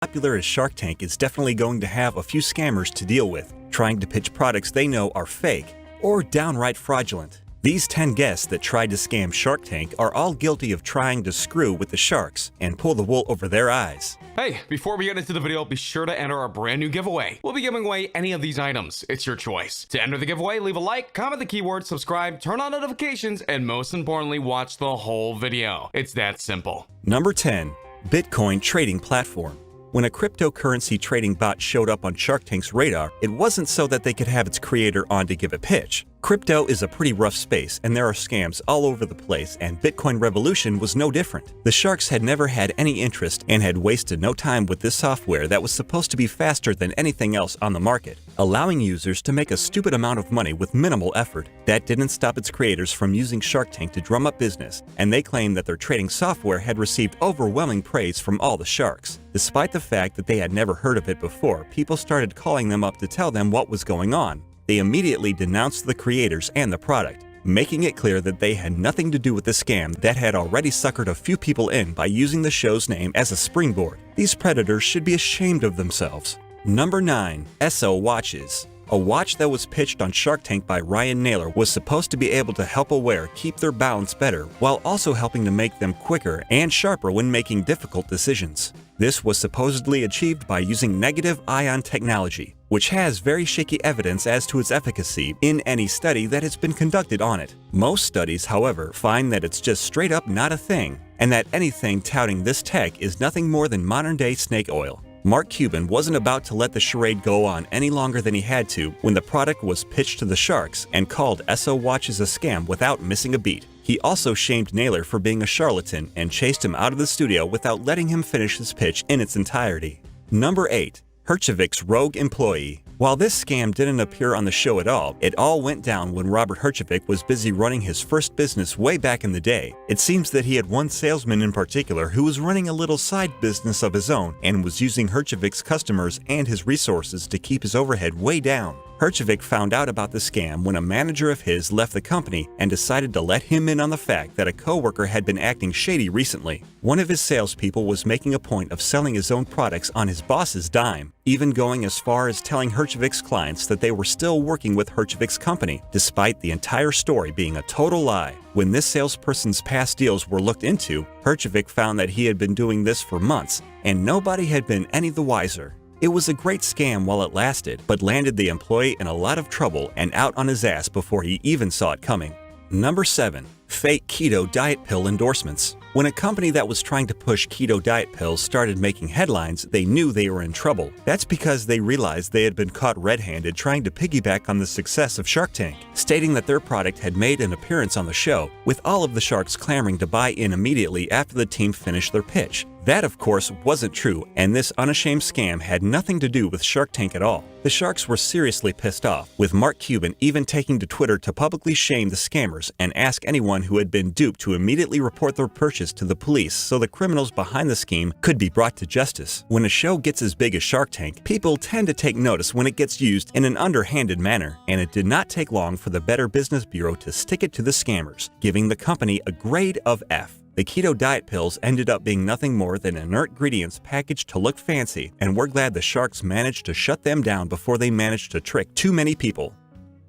popular as Shark Tank is definitely going to have a few scammers to deal with, trying to pitch products they know are fake or downright fraudulent. These 10 guests that tried to scam Shark Tank are all guilty of trying to screw with the sharks and pull the wool over their eyes. Hey, before we get into the video, be sure to enter our brand new giveaway. We'll be giving away any of these items. It's your choice. To enter the giveaway, leave a like, comment the keyword, subscribe, turn on notifications, and most importantly, watch the whole video. It's that simple. Number 10. Bitcoin Trading Platform. When a cryptocurrency trading bot showed up on Shark Tank's radar, it wasn't so that they could have its creator on to give a pitch. Crypto is a pretty rough space, and there are scams all over the place, and Bitcoin Revolution was no different. The sharks had never had any interest and had wasted no time with this software that was supposed to be faster than anything else on the market, allowing users to make a stupid amount of money with minimal effort. That didn't stop its creators from using Shark Tank to drum up business, and they claimed that their trading software had received overwhelming praise from all the sharks. Despite the fact that they had never heard of it before, people started calling them up to tell them what was going on. They immediately denounced the creators and the product, making it clear that they had nothing to do with the scam that had already suckered a few people in by using the show's name as a springboard. These predators should be ashamed of themselves. Number 9. SO Watches. A watch that was pitched on Shark Tank by Ryan Naylor was supposed to be able to help a wearer keep their balance better while also helping to make them quicker and sharper when making difficult decisions. This was supposedly achieved by using negative ion technology, which has very shaky evidence as to its efficacy in any study that has been conducted on it. Most studies, however, find that it's just straight up not a thing, and that anything touting this tech is nothing more than modern-day snake oil. Mark Cuban wasn't about to let the charade go on any longer than he had to when the product was pitched to the sharks and called SO Watches a scam without missing a beat. He also shamed Naylor for being a charlatan and chased him out of the studio without letting him finish his pitch in its entirety. Number 8. Herchevik's Rogue Employee. While this scam didn't appear on the show at all, it all went down when Robert Herjavec was busy running his first business way back in the day. It seems that he had one salesman in particular who was running a little side business of his own and was using Herjavec's customers and his resources to keep his overhead way down. Herjavec found out about the scam when a manager of his left the company and decided to let him in on the fact that a coworker had been acting shady recently. One of his salespeople was making a point of selling his own products on his boss's dime, even going as far as telling Herjavec's clients that they were still working with Herjavec's company, despite the entire story being a total lie. When this salesperson's past deals were looked into, Herjavec found that he had been doing this for months, and nobody had been any the wiser. It was a great scam while it lasted, but landed the employee in a lot of trouble and out on his ass before he even saw it coming. Number 7. Fake keto diet pill endorsements. When a company that was trying to push keto diet pills started making headlines, they knew they were in trouble. That's because they realized they had been caught red-handed trying to piggyback on the success of Shark Tank, stating that their product had made an appearance on the show, with all of the sharks clamoring to buy in immediately after the team finished their pitch. That, of course, wasn't true, and this unashamed scam had nothing to do with Shark Tank at all. The sharks were seriously pissed off, with Mark Cuban even taking to Twitter to publicly shame the scammers and ask anyone who had been duped to immediately report their purchase to the police so the criminals behind the scheme could be brought to justice. When a show gets as big as Shark Tank, people tend to take notice when it gets used in an underhanded manner, and it did not take long for the Better Business Bureau to stick it to the scammers, giving the company a grade of F. The keto diet pills ended up being nothing more than inert ingredients packaged to look fancy, and we're glad the sharks managed to shut them down before they managed to trick too many people.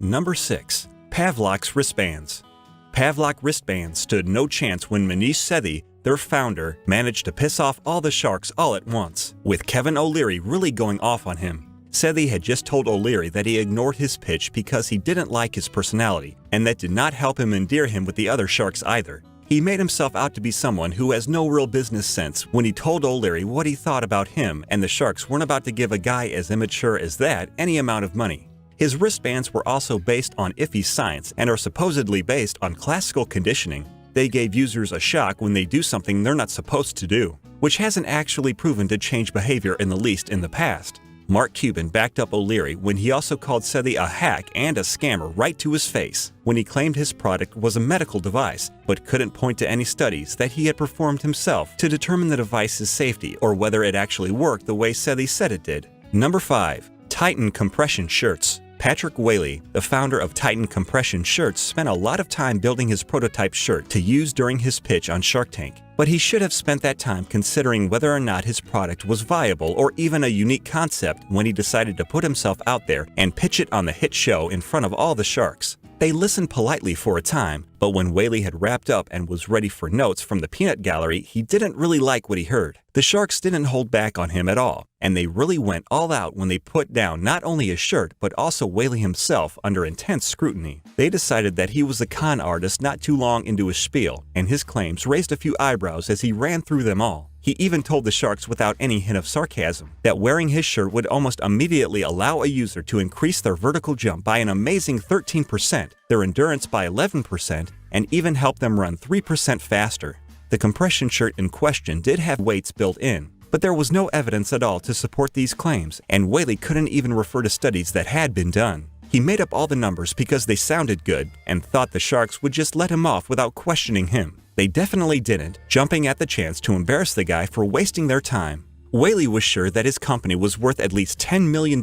Number 6. Pavlov's Wristbands. Pavlov wristbands stood no chance when Manish Sethi, their founder, managed to piss off all the sharks all at once, with Kevin O'Leary really going off on him. Sethi had just told O'Leary that he ignored his pitch because he didn't like his personality, and that did not help him endear him with the other sharks either. He made himself out to be someone who has no real business sense when he told O'Leary what he thought about him, and the sharks weren't about to give a guy as immature as that any amount of money. His wristbands were also based on iffy science and are supposedly based on classical conditioning. They gave users a shock when they do something they're not supposed to do, which hasn't actually proven to change behavior in the least in the past. Mark Cuban backed up O'Leary when he also called Sethi a hack and a scammer right to his face when he claimed his product was a medical device, but couldn't point to any studies that he had performed himself to determine the device's safety or whether it actually worked the way Sethi said it did. Number 5. Titan Compression Shirts. Patrick Whaley, the founder of Titan Compression Shirts, spent a lot of time building his prototype shirt to use during his pitch on Shark Tank. but he should have spent that time considering whether or not his product was viable or even a unique concept when he decided to put himself out there and pitch it on the hit show in front of all the sharks. They listened politely for a time, but when Whaley had wrapped up and was ready for notes from the peanut gallery, he didn't really like what he heard. The sharks didn't hold back on him at all, and they really went all out when they put down not only his shirt but also Whaley himself under intense scrutiny. They decided that he was a con artist not too long into his spiel, and his claims raised a few eyebrows as he ran through them all. He even told the sharks without any hint of sarcasm that wearing his shirt would almost immediately allow a user to increase their vertical jump by an amazing 13%, their endurance by 11%, and even help them run 3% faster. The compression shirt in question did have weights built in, but there was no evidence at all to support these claims, and Whaley couldn't even refer to studies that had been done. He made up all the numbers because they sounded good and thought the sharks would just let him off without questioning him. They definitely didn't, jumping at the chance to embarrass the guy for wasting their time. Whaley was sure that his company was worth at least $10 million,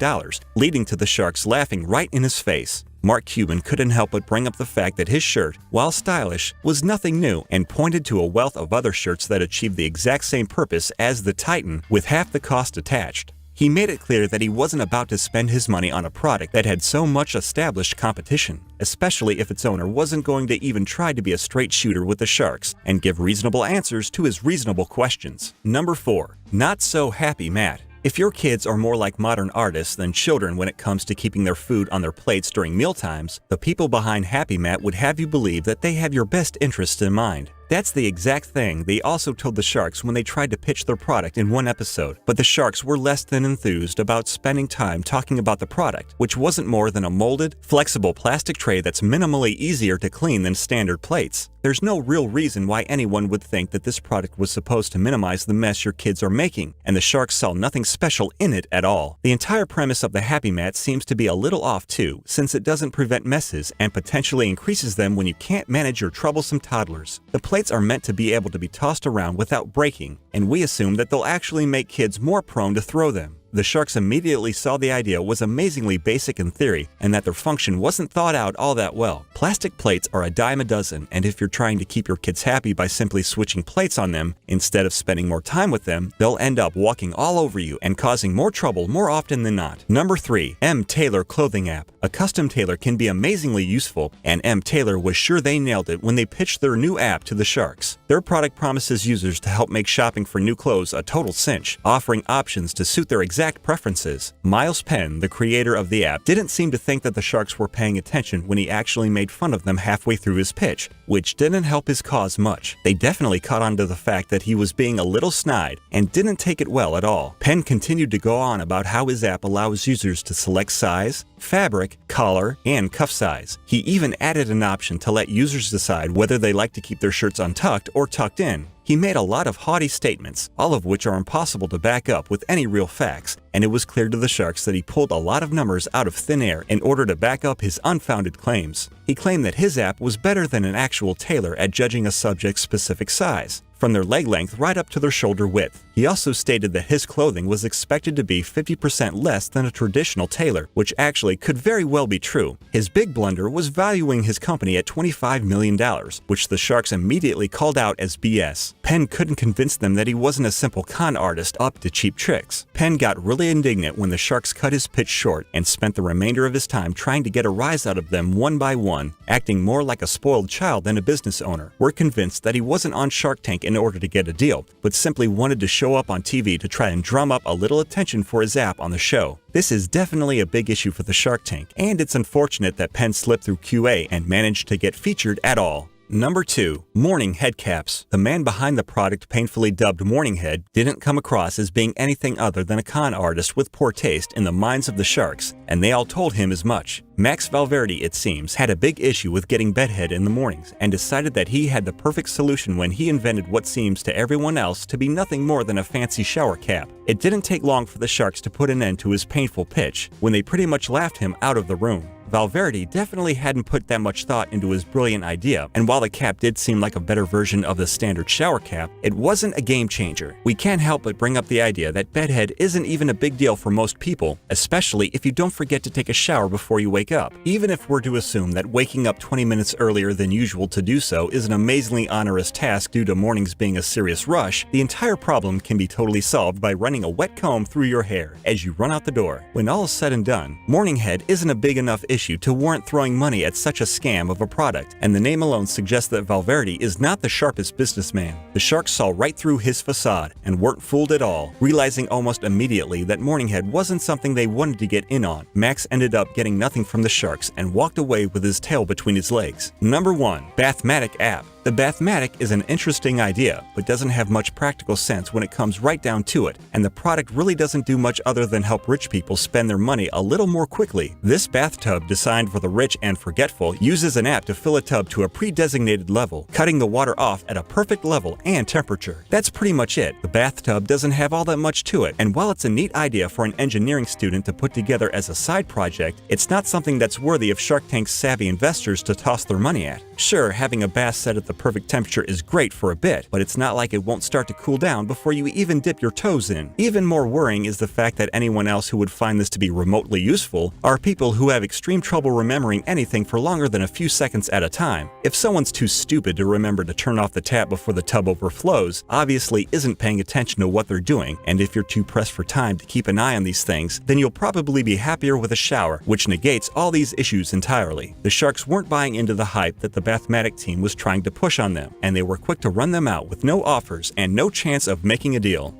leading to the sharks laughing right in his face. Mark Cuban couldn't help but bring up the fact that his shirt, while stylish, was nothing new and pointed to a wealth of other shirts that achieved the exact same purpose as the Titan with half the cost attached. He made it clear that he wasn't about to spend his money on a product that had so much established competition, especially if its owner wasn't going to even try to be a straight shooter with the sharks and give reasonable answers to his reasonable questions. Number 4. Not So Happy Matt. If your kids are more like modern artists than children when it comes to keeping their food on their plates during mealtimes, the people behind Happy Matt would have you believe that they have your best interests in mind. That's the exact thing they also told the sharks when they tried to pitch their product in one episode, but the sharks were less than enthused about spending time talking about the product, which wasn't more than a molded, flexible plastic tray that's minimally easier to clean than standard plates. There's no real reason why anyone would think that this product was supposed to minimize the mess your kids are making, and the sharks saw nothing special in it at all. The entire premise of the Happy Mat seems to be a little off too, since it doesn't prevent messes and potentially increases them when you can't manage your troublesome toddlers. The plates are meant to be able to be tossed around without breaking, and we assume that they'll actually make kids more prone to throw them. The sharks immediately saw the idea was amazingly basic in theory and that their function wasn't thought out all that well. Plastic plates are a dime a dozen, and if you're trying to keep your kids happy by simply switching plates on them instead of spending more time with them, they'll end up walking all over you and causing more trouble more often than not. Number 3. M. Taylor Clothing App. A custom tailor can be amazingly useful, and M. Taylor was sure they nailed it when they pitched their new app to the sharks. Their product promises users to help make shopping for new clothes a total cinch, offering options to suit their exact preferences. Miles Penn, the creator of the app, didn't seem to think that the sharks were paying attention when he actually made fun of them halfway through his pitch, which didn't help his cause much. They definitely caught on to the fact that he was being a little snide and didn't take it well at all. Penn continued to go on about how his app allows users to select size, fabric, collar, and cuff size. He even added an option to let users decide whether they like to keep their shirts untucked or tucked in. He made a lot of haughty statements, all of which are impossible to back up with any real facts, and it was clear to the sharks that he pulled a lot of numbers out of thin air in order to back up his unfounded claims. He claimed that his app was better than an actual tailor at judging a subject's specific size, from their leg length right up to their shoulder width. He also stated that his clothing was expected to be 50% less than a traditional tailor, which actually could very well be true. His big blunder was valuing his company at $25 million, which the sharks immediately called out as BS. Penn couldn't convince them that he wasn't a simple con artist up to cheap tricks. Penn got really indignant when the sharks cut his pitch short and spent the remainder of his time trying to get a rise out of them one by one, acting more like a spoiled child than a business owner. We're convinced that he wasn't on Shark Tank in order to get a deal, but simply wanted to show up on TV to try and drum up a little attention for his app on the show. This is definitely a big issue for the Shark Tank, and it's unfortunate that Penn slipped through QA and managed to get featured at all. Number 2. Morning Head Caps. The man behind the product painfully dubbed Morning Head didn't come across as being anything other than a con artist with poor taste in the minds of the sharks, and they all told him as much. Max Valverde, it seems, had a big issue with getting bedhead in the mornings and decided that he had the perfect solution when he invented what seems to everyone else to be nothing more than a fancy shower cap. It didn't take long for the sharks to put an end to his painful pitch when they pretty much laughed him out of the room. Valverde definitely hadn't put that much thought into his brilliant idea, and while the cap did seem like a better version of the standard shower cap, it wasn't a game changer. We can't help but bring up the idea that bedhead isn't even a big deal for most people, especially if you don't forget to take a shower before you wake up. Even if we're to assume that waking up 20 minutes earlier than usual to do so is an amazingly onerous task due to mornings being a serious rush, the entire problem can be totally solved by running a wet comb through your hair as you run out the door. When all is said and done, morning head isn't a big enough issue to warrant throwing money at such a scam of a product, and the name alone suggests that Valverde is not the sharpest businessman. The sharks saw right through his facade and weren't fooled at all, realizing almost immediately that morning head wasn't something they wanted to get in on. Max ended up getting nothing from the sharks and walked away with his tail between his legs. Number 1. Bathmatic app. The Bathmatic is an interesting idea, but doesn't have much practical sense when it comes right down to it, and the product really doesn't do much other than help rich people spend their money a little more quickly. This bathtub, designed for the rich and forgetful, uses an app to fill a tub to a pre-designated level, cutting the water off at a perfect level and temperature. That's pretty much it. The bathtub doesn't have all that much to it, and while it's a neat idea for an engineering student to put together as a side project, it's not something that's worthy of Shark Tank's savvy investors to toss their money at. Sure, having a bath set at the perfect temperature is great for a bit, but it's not like it won't start to cool down before you even dip your toes in. Even more worrying is the fact that anyone else who would find this to be remotely useful are people who have extreme trouble remembering anything for longer than a few seconds at a time. If someone's too stupid to remember to turn off the tap before the tub overflows, obviously isn't paying attention to what they're doing, and if you're too pressed for time to keep an eye on these things, then you'll probably be happier with a shower, which negates all these issues entirely. The sharks weren't buying into the hype that the Bathmatic team was trying to push on them, and they were quick to run them out with no offers and no chance of making a deal.